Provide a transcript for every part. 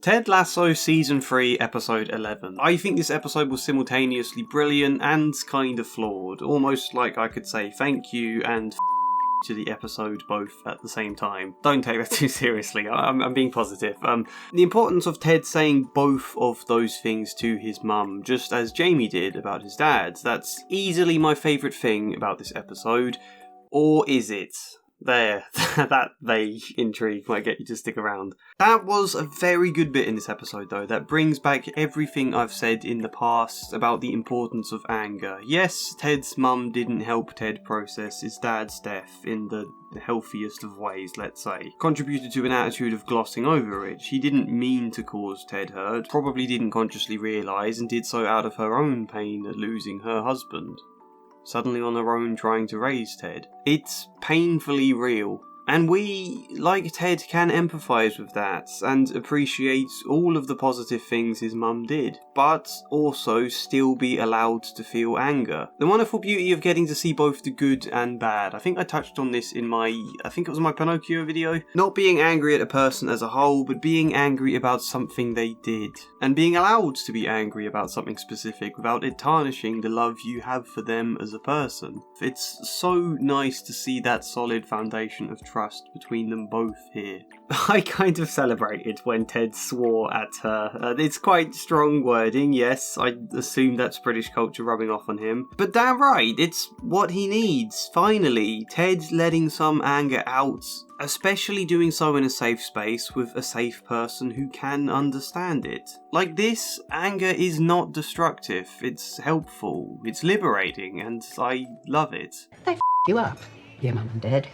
Ted Lasso Season 3, Episode 11. I think this episode was simultaneously brilliant and kind of flawed. Almost like I could say thank you and to the episode both at the same time. Don't take that too seriously, I'm being positive. The importance of Ted saying both of those things to his mum, just as Jamie did about his dad. That's easily my favourite thing about this episode. Or is it? There, that vague intrigue might get you to stick around. That was a very good bit in this episode though, that brings back everything I've said in the past about the importance of anger. Yes, Ted's mum didn't help Ted process his dad's death in the healthiest of ways, let's say. Contributed to an attitude of glossing over it. She didn't mean to cause Ted hurt, probably didn't consciously realise, and did so out of her own pain at losing her husband. Suddenly on her own trying to raise Ted. It's painfully real. And we, like Ted, can empathise with that and appreciate all of the positive things his mum did, but also still be allowed to feel anger. The wonderful beauty of getting to see both the good and bad. I think I touched on this in my Pinocchio video. Not being angry at a person as a whole, but being angry about something they did. And being allowed to be angry about something specific without it tarnishing the love you have for them as a person. It's so nice to see that solid foundation of trust between them both here. I kind of celebrated when Ted swore at her. It's quite strong wording, yes, I assume that's British culture rubbing off on him. But damn right, it's what he needs. Finally, Ted letting some anger out, especially doing so in a safe space with a safe person who can understand it. Like this, anger is not destructive, it's helpful, it's liberating, and I love it. They you up, your mum and dad.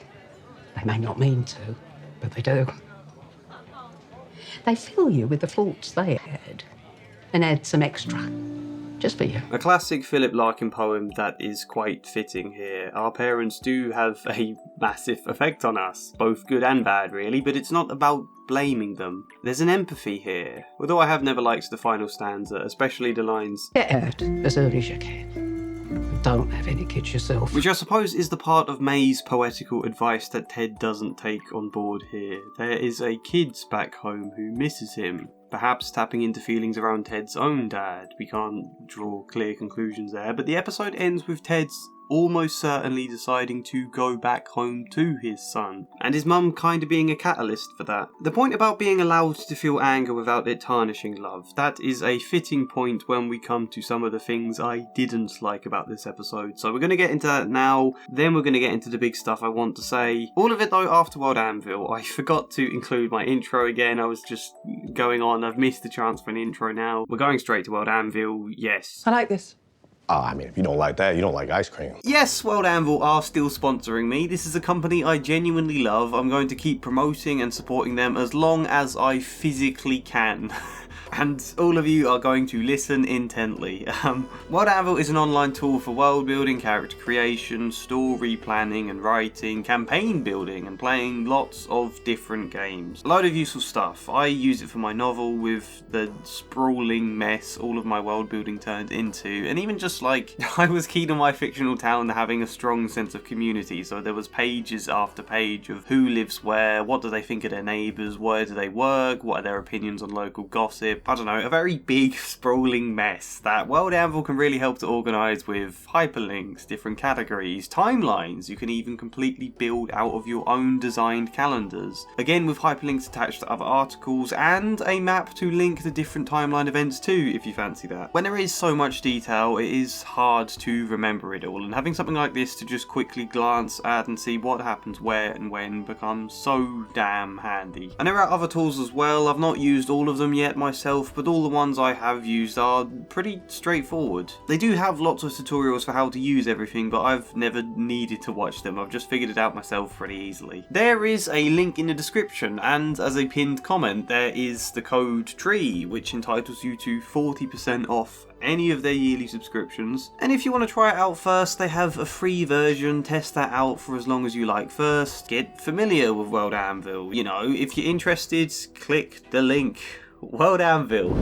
They may not mean to, but they do. They fill you with the faults they had and add some extra, just for you. A classic Philip Larkin poem that is quite fitting here. Our parents do have a massive effect on us, both good and bad really, but it's not about blaming them. There's an empathy here, although I have never liked the final stanza, especially the lines, "Get out as early as you can. Don't have any kids yourself." Which I suppose is the part of May's poetical advice that Ted doesn't take on board here. There is a kid back home who misses him, perhaps tapping into feelings around Ted's own dad. We can't draw clear conclusions there, but the episode ends with Ted's almost certainly deciding to go back home to his son, and his mum kind of being a catalyst for that. The point about being allowed to feel anger without it tarnishing love, that is a fitting point when we come to some of the things I didn't like about this episode. So we're going to get into that now, then we're going to get into the big stuff I want to say. All of it though after World Anvil. I forgot to include my intro again, I was just going on, I've missed the chance for an intro now. We're going straight to World Anvil, yes. I like this. Oh, I mean, if you don't like that, you don't like ice cream. Yes, World Anvil are still sponsoring me. This is a company I genuinely love. I'm going to keep promoting and supporting them as long as I physically can. And all of you are going to listen intently. World Anvil is an online tool for world building, character creation, story planning and writing, campaign building and playing lots of different games. A load of useful stuff. I use it for my novel with the sprawling mess all of my world building turned into, and even just like, I was keen on my fictional town having a strong sense of community, so there was pages after page of who lives where, what do they think of their neighbours, where do they work, what are their opinions on local gossip. I don't know, a very big sprawling mess that World Anvil can really help to organise with hyperlinks, different categories, timelines. You can even completely build out of your own designed calendars. Again with hyperlinks attached to other articles and a map to link the different timeline events too if you fancy that. When there is so much detail it is hard to remember it all, and having something like this to just quickly glance at and see what happens where and when becomes so damn handy. And there are other tools as well. I've not used all of them yet myself, but all the ones I have used are pretty straightforward. They do have lots of tutorials for how to use everything, but I've never needed to watch them. I've just figured it out myself pretty easily. There is a link in the description, and as a pinned comment there is the code TREE, which entitles you to 40% off any of their yearly subscriptions. And if you want to try it out first, they have a free version. Test that out for as long as you like first. Get familiar with World Anvil. You know, if you're interested, click the link. World Anvil.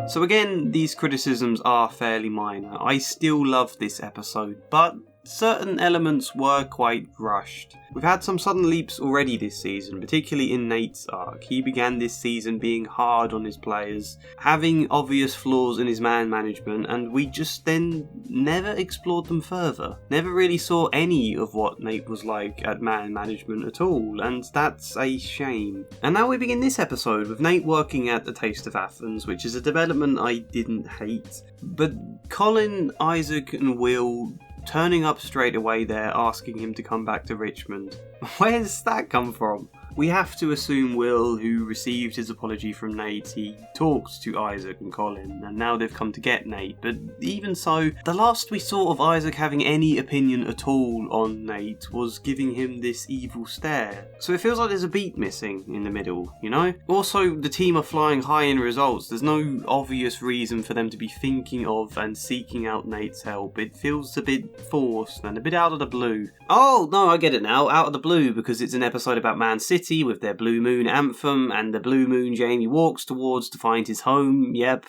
So again, these criticisms are fairly minor. I still love this episode, but certain elements were quite rushed. We've had some sudden leaps already this season, particularly in Nate's arc. He began this season being hard on his players, having obvious flaws in his man management, and we just then never explored them further. Never really saw any of what Nate was like at man management at all, and that's a shame. And now we begin this episode with Nate working at the Taste of Athens, which is a development I didn't hate. But Colin, Isaac and Will turning up straight away there, asking him to come back to Richmond. Where's that come from? We have to assume Will, who received his apology from Nate, he talked to Isaac and Colin, and now they've come to get Nate. But even so, the last we saw of Isaac having any opinion at all on Nate was giving him this evil stare. So it feels like there's a beat missing in the middle, you know? Also, the team are flying high in results. There's no obvious reason for them to be thinking of and seeking out Nate's help. It feels a bit forced and a bit out of the blue. Oh, no, I get it now. Out of the blue, because it's an episode about Man City with their Blue Moon anthem, and the Blue Moon Jamie walks towards to find his home. Yep,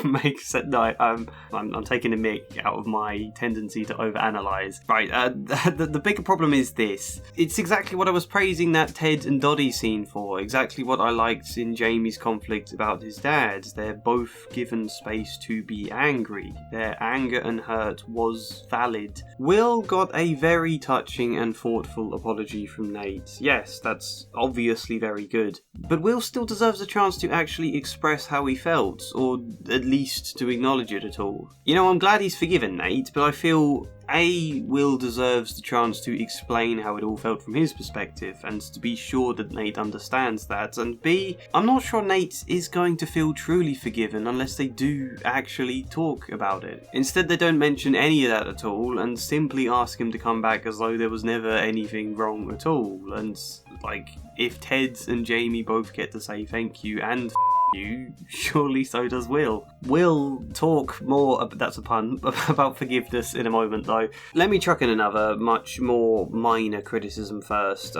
makes sense. No, I'm taking a mick out of my tendency to overanalyze. Right, the bigger problem is this. It's exactly what I was praising that Ted and Dottie scene for. Exactly what I liked in Jamie's conflict about his dad. They're both given space to be angry. Their anger and hurt was valid. Will got a very touching and thoughtful apology from Nate. Yes, that's obviously very good. But Will still deserves a chance to actually express how he felt, or at least to acknowledge it at all. You know, I'm glad he's forgiven Nate, but I feel A, Will deserves the chance to explain how it all felt from his perspective, and to be sure that Nate understands that, and B, I'm not sure Nate is going to feel truly forgiven unless they do actually talk about it. Instead, they don't mention any of that at all, and simply ask him to come back as though there was never anything wrong at all, and, like, if Ted and Jamie both get to say thank you and you, surely so does Will. We'll talk more, that's a pun, about forgiveness in a moment though. Let me chuck in another, much more minor criticism first.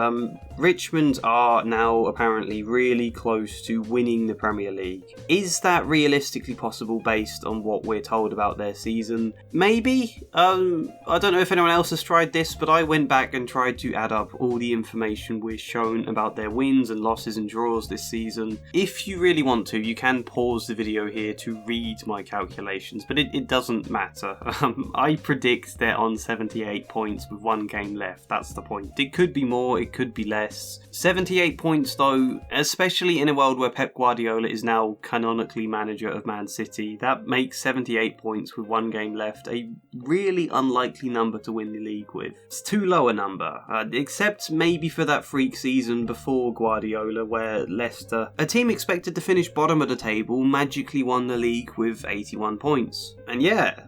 Richmond are now apparently really close to winning the Premier League. Is that realistically possible based on what we're told about their season? Maybe? I don't know if anyone else has tried this, but I went back and tried to add up all the information we're shown about their wins and losses and draws this season. If you really want to, you can pause the video here to read my calculations, but it doesn't matter. I predict they're on 78 points with one game left. That's the point. It could be more, it could be less. 78 points though, especially in a world where Pep Guardiola is now canonically manager of Man City, that makes 78 points with one game left a really unlikely number to win the league with. It's too low a number, except maybe for that freak season before Guardiola where Leicester, a team expected to finish bottom of the table, magically won the league with 81 points. And yeah,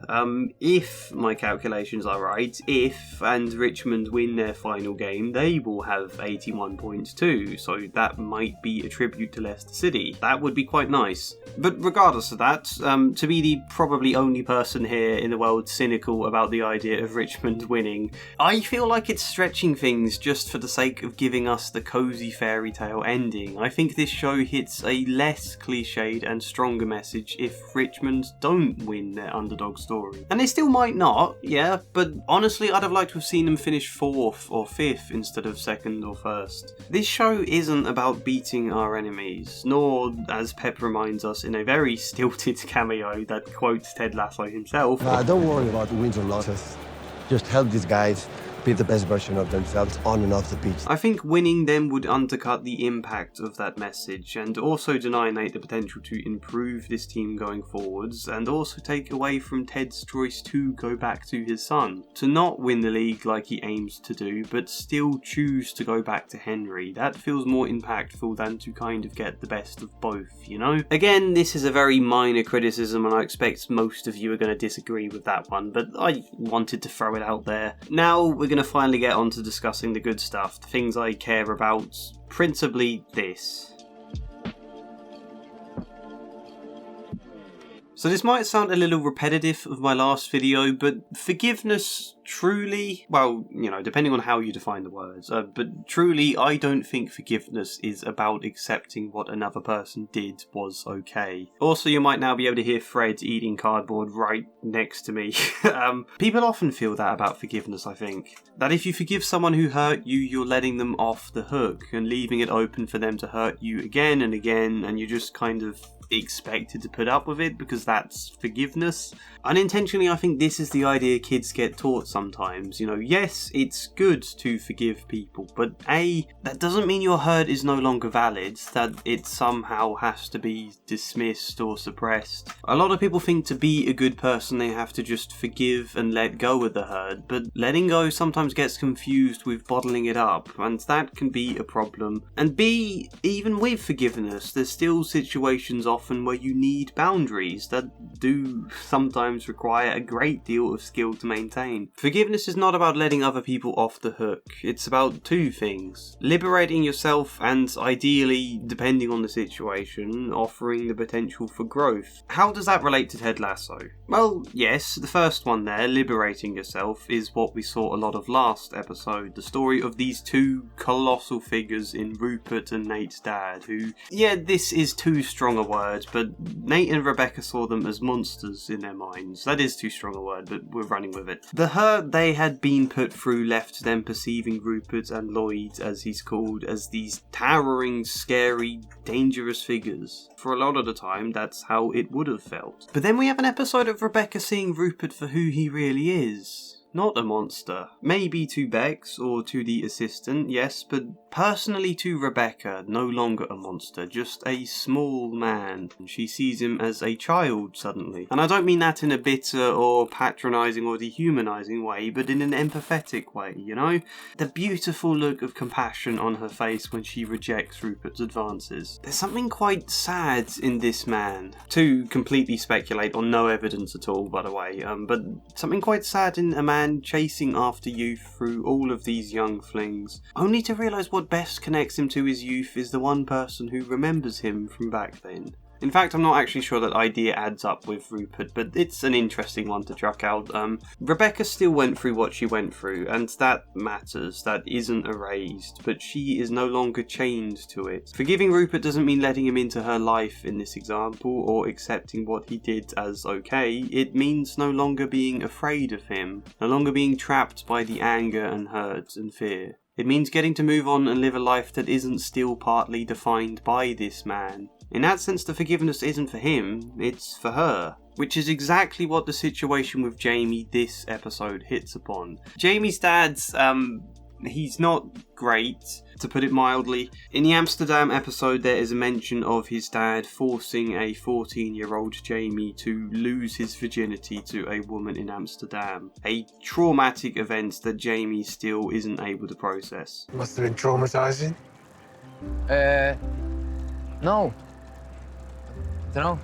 if my calculations are right, if and Richmond win their final game, they will have 81 points too, so that might be a tribute to Leicester City. That would be quite nice. But regardless of that, to be the probably only person here in the world cynical about the idea of Richmond winning, I feel like it's stretching things just for the sake of giving us the cosy fairy tale ending. I think this show hits a less cliched and stronger message if Richmond don't win their underdog story. And they still might not, yeah, but honestly I'd have liked to have seen them finish 4th or 5th instead of 2nd or 1st. This show isn't about beating our enemies, nor, as Pep reminds us in a very stilted cameo that quotes Ted Lasso himself. Don't worry about the wins or losses. Just help these guys be the best version of themselves on and off the pitch. I think winning them would undercut the impact of that message, and also deny Nate the potential to improve this team going forwards, and also take away from Ted's choice to go back to his son. To not win the league like he aims to do, but still choose to go back to Henry. That feels more impactful than to kind of get the best of both, you know? Again, this is a very minor criticism, and I expect most of you are going to disagree with that one, but I wanted to throw it out there. Now we're going to finally get on to discussing the good stuff, the things I care about, principally this. So this might sound a little repetitive of my last video, but forgiveness truly, well, depending on how you define the words, but truly, I don't think forgiveness is about accepting what another person did was okay. Also, you might now be able to hear Fred eating cardboard right next to me. People often feel that about forgiveness, I think. That if you forgive someone who hurt you, you're letting them off the hook and leaving it open for them to hurt you again and again, and you're just kind of expected to put up with it because that's forgiveness. Unintentionally, I think this is the idea kids get taught sometimes. Yes, it's good to forgive people, but that doesn't mean your hurt is no longer valid, that it somehow has to be dismissed or suppressed. A lot of people think to be a good person they have to just forgive and let go of the hurt, but letting go sometimes gets confused with bottling it up, and that can be a problem. And even with forgiveness, there's still situations often where you need boundaries that do sometimes require a great deal of skill to maintain. Forgiveness is not about letting other people off the hook. It's about two things: liberating yourself and, ideally, depending on the situation, offering the potential for growth. How does that relate to Ted Lasso? Well, yes, the first one there, liberating yourself, is what we saw a lot of last episode. The story of these two colossal figures in Rupert and Nate's dad, who, this is too strong a word, but Nate and Rebecca saw them as monsters in their minds. That is too strong a word, but we're running with it. The hurt they had been put through left them perceiving Rupert and Lloyd, as he's called, as these towering, scary, dangerous figures. For a lot of the time, that's how it would have felt. But then we have an episode of Rebecca seeing Rupert for who he really is. Not a monster. Maybe to Bex or to the assistant, yes, but personally to Rebecca, no longer a monster, just a small man. She sees him as a child suddenly. And I don't mean that in a bitter or patronising or dehumanising way, but in an empathetic way, The beautiful look of compassion on her face when she rejects Rupert's advances. There's something quite sad in this man. To completely speculate on no evidence at all, by the way, but something quite sad in a man chasing after youth through all of these young flings, only to realise what best connects him to his youth is the one person who remembers him from back then. In fact, I'm not actually sure that idea adds up with Rupert, but it's an interesting one to chuck out. Rebecca still went through what she went through, and that matters. That isn't erased, but she is no longer chained to it. Forgiving Rupert doesn't mean letting him into her life in this example, or accepting what he did as okay. It means no longer being afraid of him, no longer being trapped by the anger and hurt and fear. It means getting to move on and live a life that isn't still partly defined by this man. In that sense, the forgiveness isn't for him, it's for her. Which is exactly what the situation with Jamie this episode hits upon. Jamie's dad's, he's not great, to put it mildly. In the Amsterdam episode, there is a mention of his dad forcing a 14-year-old Jamie to lose his virginity to a woman in Amsterdam. A traumatic event that Jamie still isn't able to process. Must have been traumatizing. No. I don't know.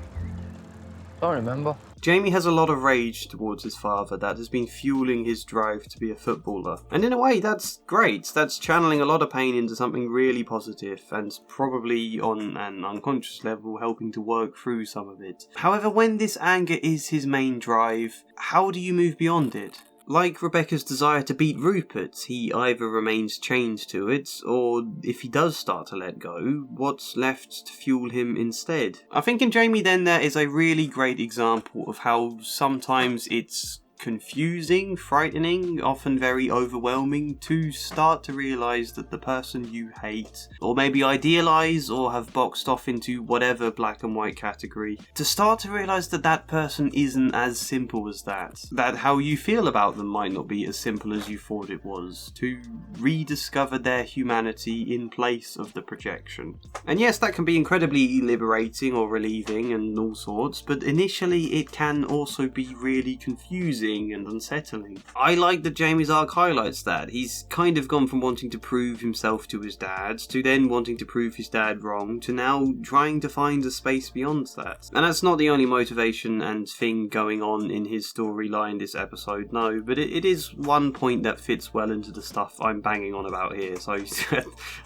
Don't remember. Jamie has a lot of rage towards his father that has been fueling his drive to be a footballer. And in a way, that's great. That's channeling a lot of pain into something really positive, and probably on an unconscious level helping to work through some of it. However, when this anger is his main drive, how do you move beyond it? Like Rebecca's desire to beat Rupert, he either remains chained to it, or if he does start to let go, what's left to fuel him instead? I think in Jamie then there is a really great example of how sometimes it's confusing, frightening, often very overwhelming to start to realise that the person you hate, or maybe idealise or have boxed off into whatever black and white category, to start to realise that that person isn't as simple as that. That how you feel about them might not be as simple as you thought it was. To rediscover their humanity in place of the projection. And yes, that can be incredibly liberating or relieving and all sorts, but initially it can also be really confusing and unsettling. I like that Jamie's arc highlights that. He's kind of gone from wanting to prove himself to his dad, to then wanting to prove his dad wrong, to now trying to find a space beyond that. And that's not the only motivation and thing going on in his storyline this episode, no, but it is one point that fits well into the stuff I'm banging on about here, so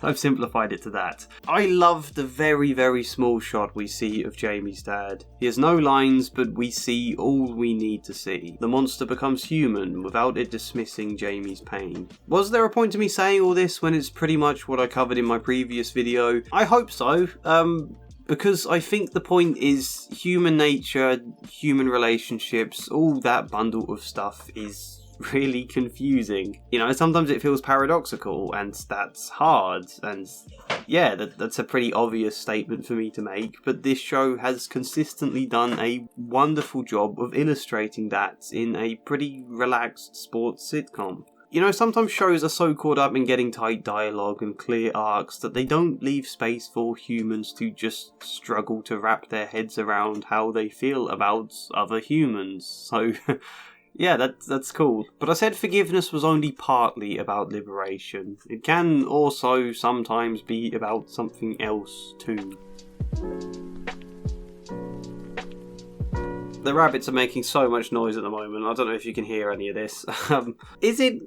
I've simplified it to that. I love the very, very small shot we see of Jamie's dad. He has no lines, but we see all we need to see. The monster monster becomes human without it dismissing Jamie's pain. Was there a point to me saying all this when it's pretty much what I covered in my previous video? I hope so, because I think the point is human nature, human relationships, all that bundle of stuff is really confusing. You know, sometimes it feels paradoxical, and that's hard, and yeah, that's a pretty obvious statement for me to make, but this show has consistently done a wonderful job of illustrating that in a pretty relaxed sports sitcom. You know, sometimes shows are so caught up in getting tight dialogue and clear arcs that they don't leave space for humans to just struggle to wrap their heads around how they feel about other humans, so yeah, that's cool. But I said forgiveness was only partly about liberation. It can also sometimes be about something else too. The rabbits are making so much noise at the moment, I don't know if you can hear any of this. Is it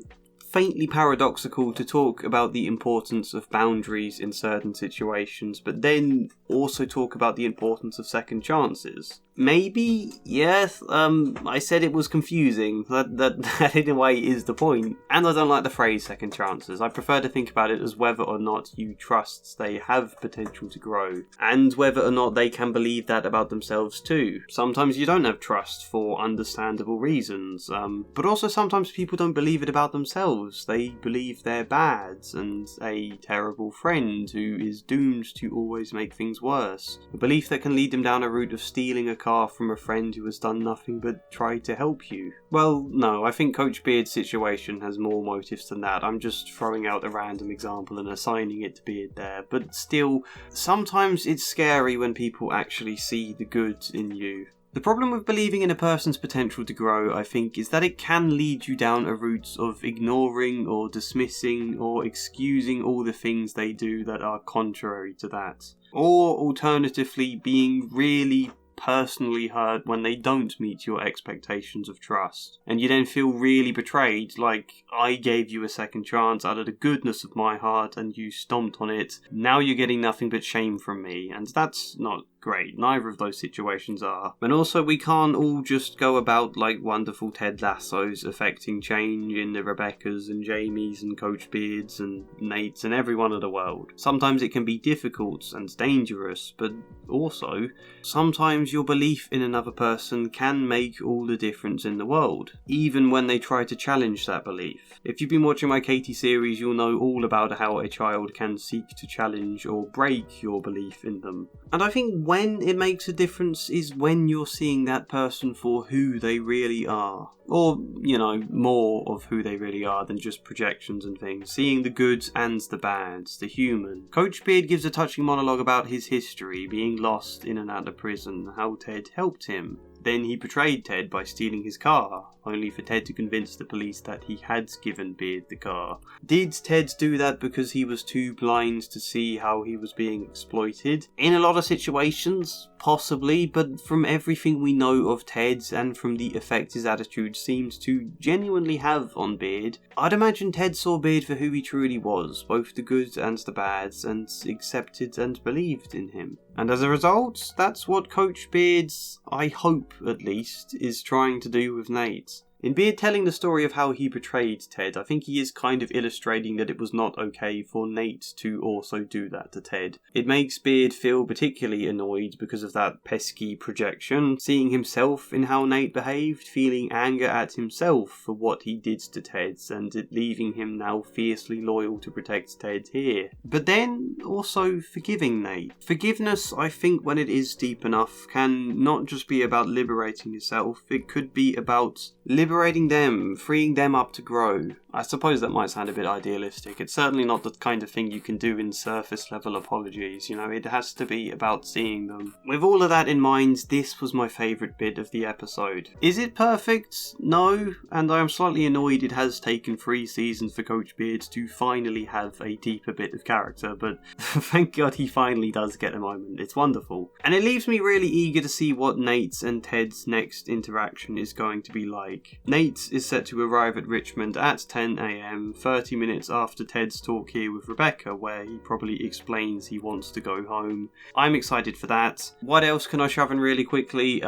faintly paradoxical to talk about the importance of boundaries in certain situations, but then also talk about the importance of second chances? Maybe, yes, I said it was confusing, that in a way is the point. And I don't like the phrase second chances. I prefer to think about it as whether or not you trust they have potential to grow, and whether or not they can believe that about themselves too. Sometimes you don't have trust for understandable reasons, but also sometimes people don't believe it about themselves. They believe they're bad, and a terrible friend who is doomed to always make things worse. A belief that can lead them down a route of stealing a car from a friend who has done nothing but try to help you. Well, no, I think Coach Beard's situation has more motives than that. I'm just throwing out a random example and assigning it to Beard there, but still, sometimes it's scary when people actually see the good in you. The problem with believing in a person's potential to grow, I think, is that it can lead you down a route of ignoring or dismissing or excusing all the things they do that are contrary to that. Or alternatively, being really personally hurt when they don't meet your expectations of trust. And you then feel really betrayed, like, I gave you a second chance out of the goodness of my heart and you stomped on it. Now you're getting nothing but shame from me, and that's not great. Neither of those situations are. And also, we can't all just go about like wonderful Ted Lassos affecting change in the Rebeccas and Jamies and Coach Beards and Nates and everyone of the world. Sometimes it can be difficult and dangerous, but also, sometimes your belief in another person can make all the difference in the world, even when they try to challenge that belief. If you've been watching my Katie series, you'll know all about how a child can seek to challenge or break your belief in them. And I think when it makes a difference is when you're seeing that person for who they really are. Or, you know, more of who they really are than just projections and things. Seeing the goods and the bads, the human. Coach Beard gives a touching monologue about his history, being lost in and out of prison, how Ted helped him. Then he betrayed Ted by stealing his car, only for Ted to convince the police that he had given Beard the car. Did Ted do that because he was too blind to see how he was being exploited? In a lot of situations, possibly, but from everything we know of Ted and from the effect his attitude seems to genuinely have on Beard, I'd imagine Ted saw Beard for who he truly was, both the good and the bads, and accepted and believed in him. And as a result, that's what Coach Beard's, I hope at least, is trying to do with Nate. In Beard telling the story of how he betrayed Ted, I think he is kind of illustrating that it was not okay for Nate to also do that to Ted. It makes Beard feel particularly annoyed because of that pesky projection, seeing himself in how Nate behaved, feeling anger at himself for what he did to Ted, and it leaving him now fiercely loyal to protect Ted here. But then also forgiving Nate. Forgiveness, I think, when it is deep enough, can not just be about liberating yourself, it could be about liberating them, freeing them up to grow. I suppose that might sound a bit idealistic. It's certainly not the kind of thing you can do in surface level apologies, you know, it has to be about seeing them. With all of that in mind, this was my favourite bit of the episode. Is it perfect? No, and I am slightly annoyed it has taken 3 seasons for Coach Beard to finally have a deeper bit of character, but thank God he finally does get a moment. It's wonderful. And it leaves me really eager to see what Nate's and Ted's next interaction is going to be like. Nate is set to arrive at Richmond at 10 10 AM, 30 minutes after Ted's talk here with Rebecca, where he probably explains he wants to go home. I'm excited for that. What else can I shove in really quickly?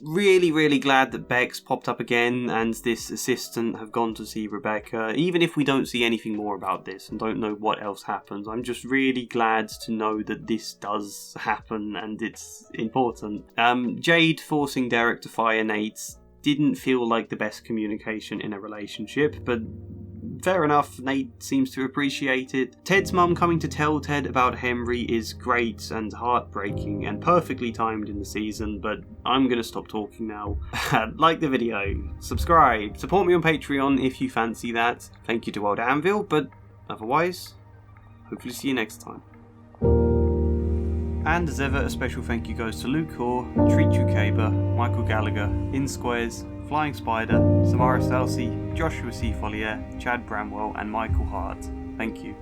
Really glad that Bex popped up again and this assistant have gone to see Rebecca. Even if we don't see anything more about this and don't know what else happens, I'm just really glad to know that this does happen and it's important. Jade forcing Derek to fire Nate didn't feel like the best communication in a relationship, but fair enough, Nate seems to appreciate it. Ted's mum coming to tell Ted about Henry is great and heartbreaking and perfectly timed in the season, but I'm gonna stop talking now. Like the video, subscribe, support me on Patreon if you fancy that. Thank you to old Anvil, but otherwise, hopefully see you next time. And as ever, a special thank you goes to Luke Hoare, Treat You Caber, Michael Gallagher, In Squares, Flying Spider, Samara Salsi, Joshua C. Follier, Chad Bramwell, and Michael Hart. Thank you.